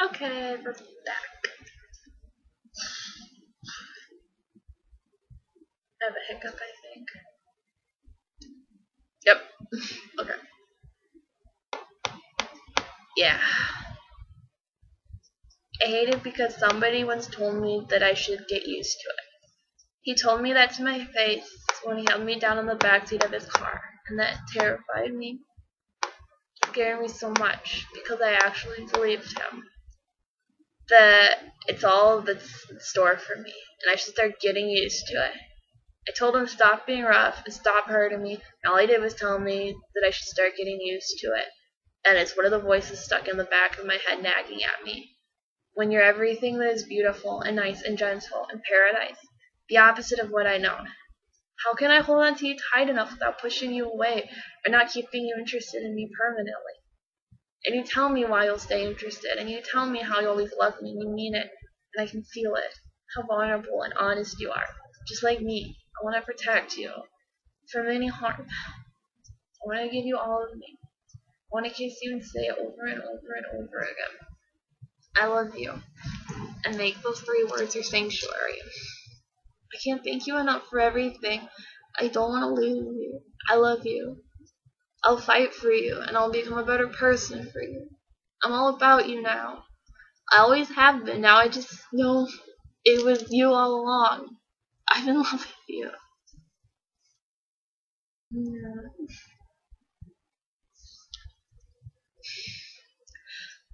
Okay, we're back. I have a hiccup, I think. Yep. Okay. Yeah. I hate it because somebody once told me that I should get used to it. He told me that to my face when he held me down in the backseat of his car, and that terrified me, scared me so much because I actually believed him that it's all that's in store for me, and I should start getting used to it. I told him to stop being rough and stop hurting me, and all he did was tell me that I should start getting used to it. And it's one of the voices stuck in the back of my head nagging at me. When you're everything that is beautiful and nice and gentle and paradise, the opposite of what I know. How can I hold on to you tight enough without pushing you away or not keeping you interested in me permanently? And you tell me why you'll stay interested, and you tell me how you always love me, and you mean it, and I can feel it. How vulnerable and honest you are. Just like me, I want to protect you from any harm. I want to give you all of me. I want to kiss you and say it over and over and over again. I love you. And make those 3 words your sanctuary. I can't thank you enough for everything. I don't want to lose you. I love you. I'll fight for you, and I'll become a better person for you. I'm all about you now. I always have been. Now I just know it was you all along. I'm in love with you. Yeah.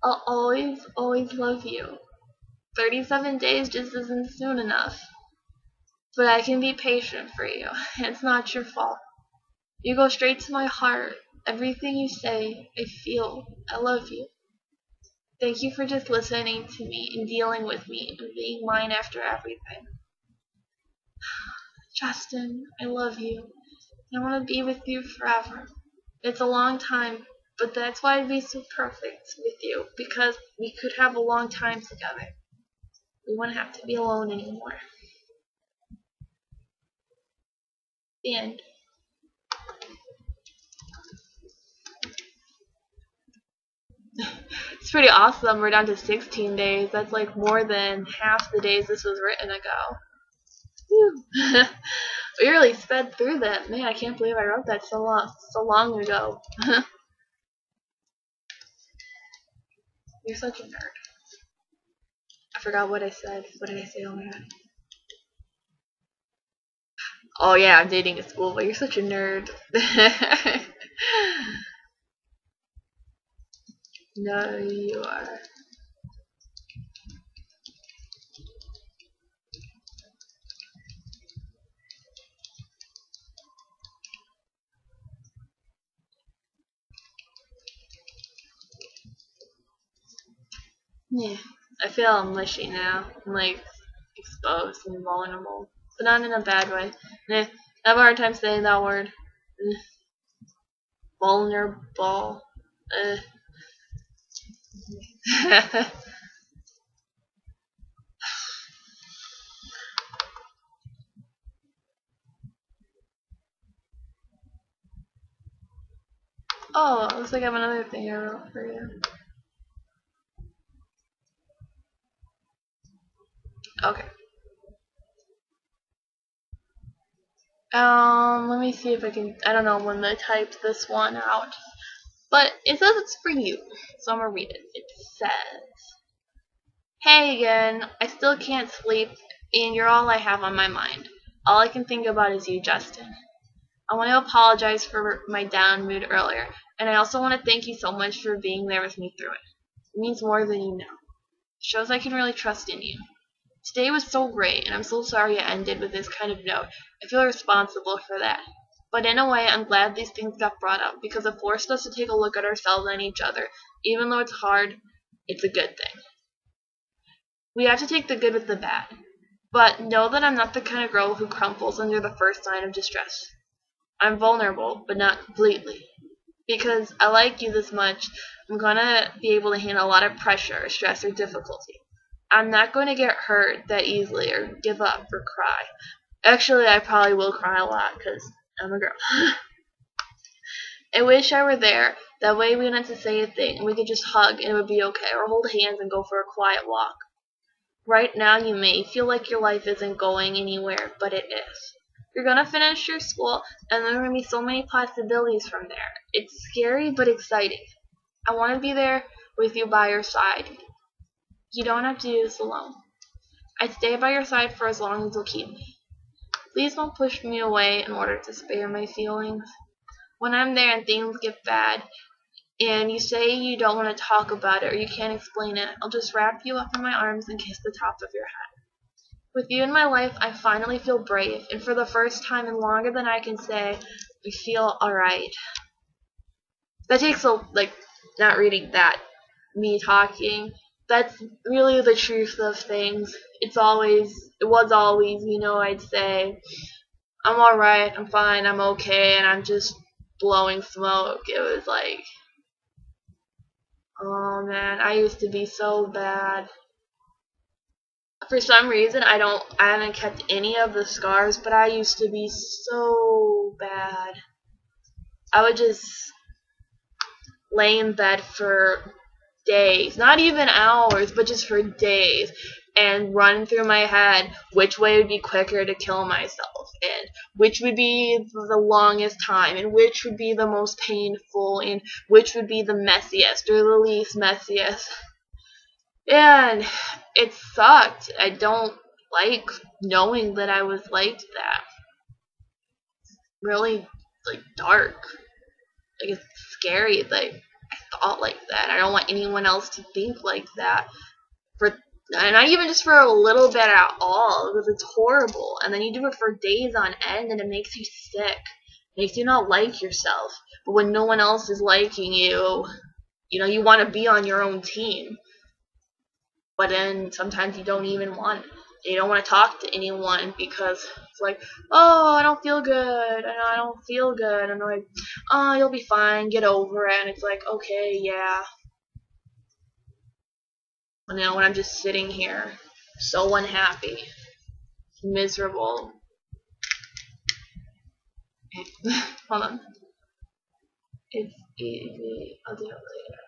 I'll always, always love you. 37 days just isn't soon enough. But I can be patient for you. It's not your fault. You go straight to my heart. Everything you say, I feel. I love you. Thank you for just listening to me and dealing with me and being mine after everything. Justin, I love you. I want to be with you forever. It's a long time, but that's why I'd be so perfect with you, because we could have a long time together. We wouldn't have to be alone anymore. The end. It's pretty awesome. We're down to 16 days. That's like more than half the days this was written ago. We really sped through that. Man, I can't believe I wrote that so long ago. You're such a nerd. I forgot what I said. What did I say? Oh my god. Oh yeah, I'm dating a schoolboy. You're such a nerd. No, you are. Yeah. I feel mushy now. I'm like exposed and vulnerable. But not in a bad way. I have a hard time saying that word. Vulnerable. Oh, looks like I have another thing I wrote for you. Okay. Let me see if I can. I don't know when I typed this one out, but it says it's for you, so I'm gonna read it. It says, "Hey again. I still can't sleep, and you're all I have on my mind. All I can think about is you, Justin. I want to apologize for my down mood earlier, and I also want to thank you so much for being there with me through it. It means more than you know. It shows I can really trust in you. Today was so great, and I'm so sorry it ended with this kind of note. I feel responsible for that. But in a way, I'm glad these things got brought up because it forced us to take a look at ourselves and each other. Even though it's hard, it's a good thing. We have to take the good with the bad. But know that I'm not the kind of girl who crumples under the first sign of distress. I'm vulnerable, but not completely. Because I like you this much, I'm gonna be able to handle a lot of pressure, stress, or difficulty. I'm not going to get hurt that easily or give up or cry. Actually, I probably will cry a lot because I'm a girl. I wish I were there, That way we didn't have to say a thing, and we could just hug and it would be okay, or hold hands and go for a quiet walk. Right now you may feel like your life isn't going anywhere, but it is. You're gonna finish your school, and there are gonna be so many possibilities from there. It's scary but exciting. I want to be there with you by your side. You don't have to do this alone. I'd stay by your side for as long as you'll keep me. Please don't push me away in order to spare my feelings. When I'm there and things get bad, and you say you don't want to talk about it or you can't explain it, I'll just wrap you up in my arms and kiss the top of your head. With you in my life, I finally feel brave, and for the first time in longer than I can say, I feel alright. That takes not reading that, me talking. That's really the truth of things. It was always, I'd say, I'm alright, I'm fine, I'm okay, and I'm just blowing smoke. It was like, oh man, I used to be so bad. For some reason, I haven't kept any of the scars, but I used to be so bad. I would just lay in bed for days, not even hours, but just for days, and run through my head which way would be quicker to kill myself, and which would be the longest time, and which would be the most painful, and which would be the messiest or the least messiest. And it sucked. I don't like knowing that I was like that. Really, dark. It's scary. I thought like that. I don't want anyone else to think like that. And not even just for a little bit at all, because it's horrible. And then you do it for days on end, and it makes you sick. It makes you not like yourself. But when no one else is liking you, you want to be on your own team. But then sometimes you don't even want. You don't want to talk to anyone because it's like, oh, I don't feel good, and I don't feel good, and I'm like, oh, you'll be fine, get over it, and it's like, okay, yeah. And when I'm just sitting here, so unhappy, miserable. Hold on. It's easy. I'll do it later.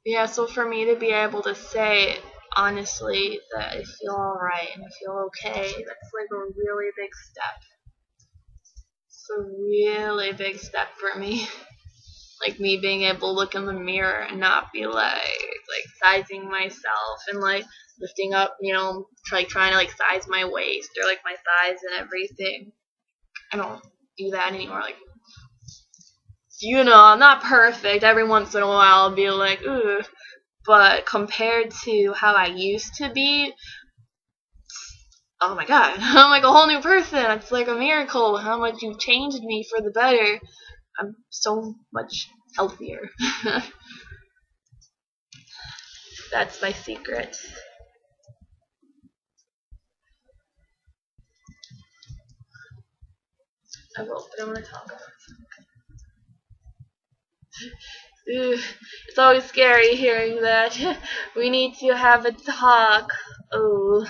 Yeah, so for me to be able to say honestly that I feel alright and I feel okay, that's like a really big step. It's a really big step for me. Like me being able to look in the mirror and not be like sizing myself and lifting up, trying to size my waist or my thighs and everything. I don't do that anymore. I'm not perfect. Every once in a while I'll be like, ooh. But compared to how I used to be, oh my god, I'm like a whole new person. It's like a miracle how much you've changed me for the better. I'm so much healthier. That's my secret. I will, but I want to talk about something. It's always scary hearing that. We need to have a talk. Oh.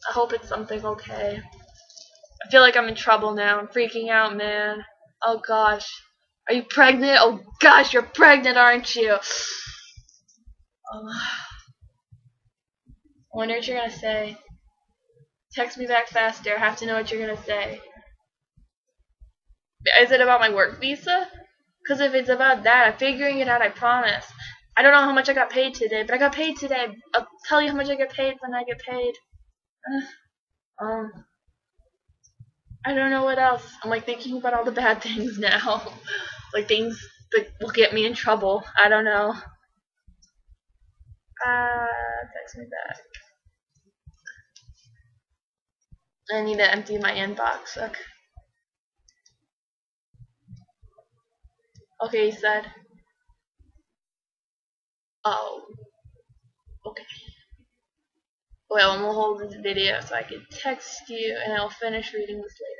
I hope it's something okay. I feel like I'm in trouble now. I'm freaking out, man. Oh gosh. Are you pregnant? Oh gosh, you're pregnant, aren't you? Oh. I wonder what you're gonna say. Text me back faster. I have to know what you're gonna say. Is it about my work visa? Because if it's about that, I'm figuring it out, I promise. I don't know how much I got paid today, but I got paid today. I'll tell you how much I get paid when I get paid. I don't know what else. I'm thinking about all the bad things now. Things that will get me in trouble. I don't know. Text me back. I need to empty my inbox. Okay, he said. Oh, okay. Well, I'm gonna hold this video so I can text you, and I'll finish reading this later.